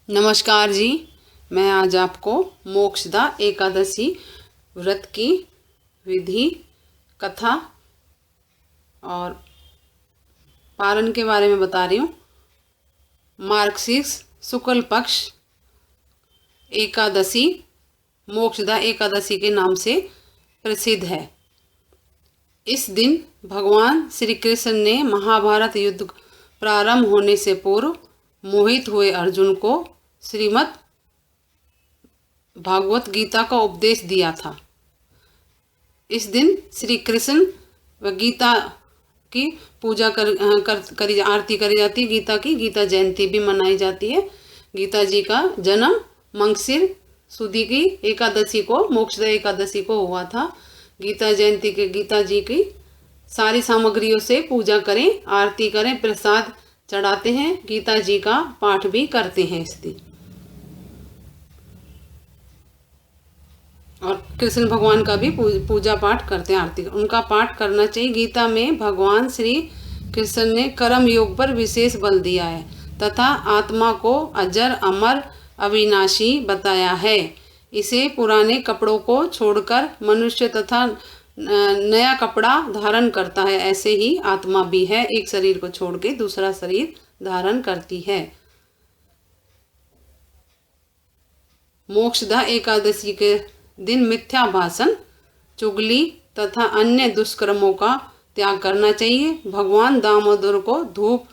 नमस्कार जी। मैं आज आपको मोक्षदा एकादशी व्रत की विधि, कथा और पारण के बारे में बता रही हूँ। मार्गशीर्ष शुक्ल पक्ष एकादशी मोक्षदा एकादशी के नाम से प्रसिद्ध है। इस दिन भगवान श्री कृष्ण ने महाभारत युद्ध प्रारंभ होने से पूर्व मोहित हुए अर्जुन को श्रीमद् भागवत गीता का उपदेश दिया था। इस दिन श्री कृष्ण व गीता की पूजा करी आरती करी जाती है। गीता जयंती भी मनाई जाती है। गीता जी का जन्म मंगशीर सुदी की एकादशी को, मोक्षदा एकादशी को हुआ था। गीता जयंती के गीता जी की सारी सामग्रियों से पूजा करें, आरती करें, प्रसाद चढ़ाते हैं, गीता जी का पाठ भी करते हैं इस दिन। और कृष्ण भगवान का भी पूजा पाठ करते हैं, आरती उनका पाठ करना चाहिए। गीता में भगवान श्री कृष्ण ने कर्म योग पर विशेष बल दिया है तथा आत्मा को अजर अमर अविनाशी बताया है। इसे पुराने कपड़ों को छोड़कर मनुष्य तथा नया कपड़ा धारण करता है, ऐसे ही आत्मा भी है, एक शरीर को छोड़ के दूसरा शरीर धारण करती है। मोक्षदा एकादशी के दिन मिथ्या भाषण, चुगली तथा अन्य दुष्कर्मों का त्याग करना चाहिए। भगवान दामोदर को धूप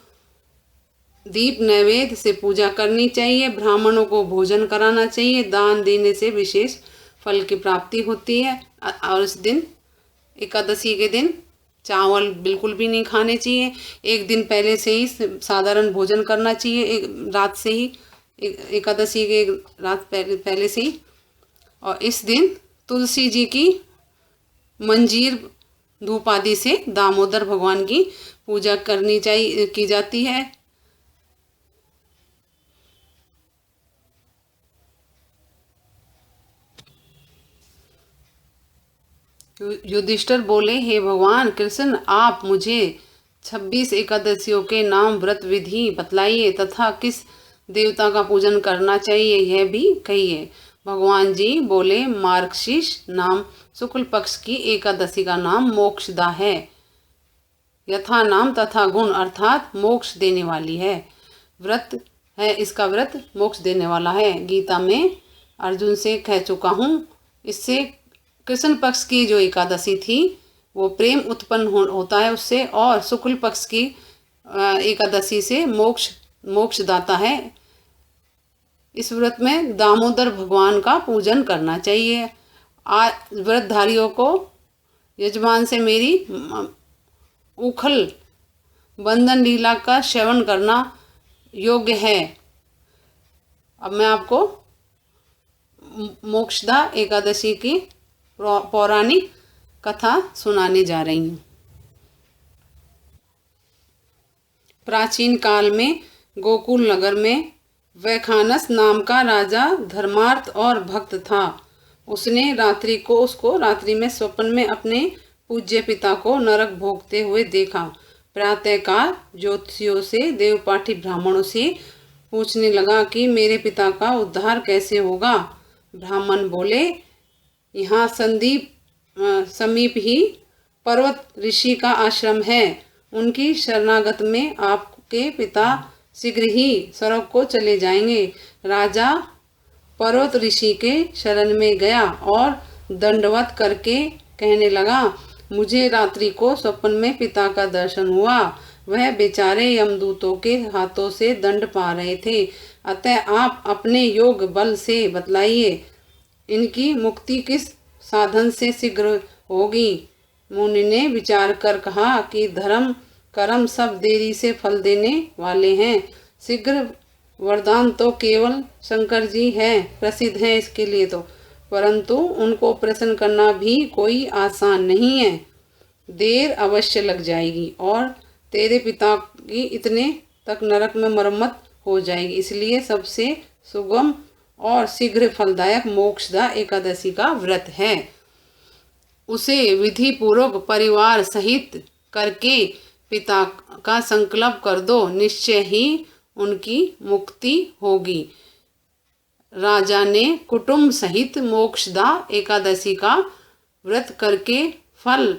दीप नैवेद्य से पूजा करनी चाहिए। ब्राह्मणों को भोजन कराना चाहिए। दान देने से विशेष फल की प्राप्ति होती है। और इस दिन एकादशी के दिन चावल बिल्कुल भी नहीं खाने चाहिए। एक दिन पहले से ही साधारण भोजन करना चाहिए, एक रात से ही, एकादशी के रात पहले से ही। और इस दिन तुलसी जी की मंजीर धूप आदि से दामोदर भगवान की पूजा की जाती है। युधिष्ठिर बोले, हे भगवान कृष्ण, आप मुझे 26 एकादशियों के नाम व्रत विधि बतलाइए तथा किस देवता का पूजन करना चाहिए यह भी कहिए। भगवान जी बोले, मार्गशीर्ष नाम शुक्ल पक्ष की एकादशी का नाम मोक्षदा है। यथा नाम तथा गुण अर्थात मोक्ष देने वाली है। व्रत है, इसका व्रत मोक्ष देने वाला है। गीता में अर्जुन से कह चुका हूँ। इससे कृष्ण पक्ष की जो एकादशी थी वो प्रेम उत्पन्न होता है उससे, और शुक्ल पक्ष की एकादशी से मोक्ष दाता है। इस व्रत में दामोदर भगवान का पूजन करना चाहिए। व्रतधारियों को यजमान से मेरी उखल बंधन लीला का सेवन करना योग्य है। अब मैं आपको मोक्षदा एकादशी की पौराणिक कथा सुनाने जा रही हूँ। प्राचीन काल में गोकुल नगर में वैखानस नाम का राजा धर्मार्थ और भक्त था। उसने रात्रि में स्वप्न में अपने पूज्य पिता को नरक भोगते हुए देखा। प्रातःकाल ज्योतिषियों से, देवपाठी ब्राह्मणों से पूछने लगा कि मेरे पिता का उद्धार कैसे होगा। ब्राह्मण बोले, यहाँ समीप ही पर्वत ऋषि का आश्रम है। उनकी शरणागत में आपके पिता शीघ्र ही स्वर्ग को चले जाएंगे। राजा पर्वत ऋषि के शरण में गया और दंडवत करके कहने लगा, मुझे रात्रि को स्वप्न में पिता का दर्शन हुआ। वह बेचारे यमदूतों के हाथों से दंड पा रहे थे। अतः आप अपने योग बल से बतलाइए, इनकी मुक्ति किस साधन से शीघ्र होगी। मुनि ने विचार कर कहा कि धर्म कर्म सब देरी से फल देने वाले हैं। शीघ्र वरदान तो केवल शंकर जी हैं, प्रसिद्ध हैं इसके लिए तो, परंतु उनको प्रसन्न करना भी कोई आसान नहीं है। देर अवश्य लग जाएगी और तेरे पिता की इतने तक नरक में मरम्मत हो जाएगी। इसलिए सबसे सुगम और शीघ्र फलदायक मोक्षदा एकादशी का व्रत है। उसे विधि पूर्वक परिवार सहित करके पिता का संकल्प कर दो, निश्चय ही उनकी मुक्ति होगी। राजा ने कुटुंब सहित मोक्षदा एकादशी का व्रत करके फल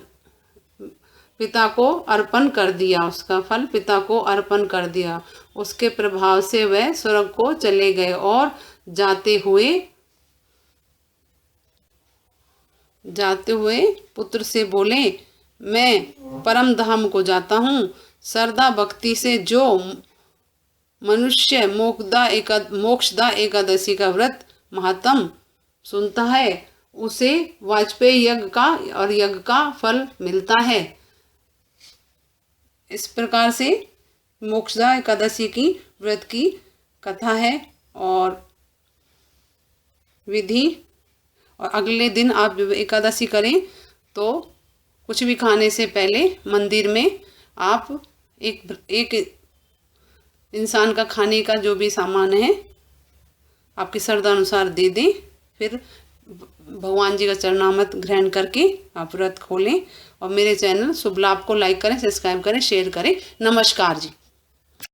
पिता को अर्पण कर दिया। उसका फल पिता को अर्पण कर दिया। उसके प्रभाव से वह स्वर्ग को चले गए और जाते हुए पुत्र से बोले, मैं परम धाम को जाता हूँ। श्रद्धा भक्ति से जो मनुष्य मोक्षदा एकादशी का व्रत महात्म सुनता है उसे वाजपेयी यज्ञ का फल मिलता है। इस प्रकार से मोक्षदा एकादशी की व्रत की कथा है और विधि। और अगले दिन आप एकादशी करें तो कुछ भी खाने से पहले मंदिर में आप एक इंसान का खाने का जो भी सामान है आपकी श्रद्धा अनुसार दे दें। फिर भगवान जी का चरणामृत ग्रहण करके आप व्रत खोलें। और मेरे चैनल शुभ लाभ को लाइक करें, सब्सक्राइब करें, शेयर करें। नमस्कार जी।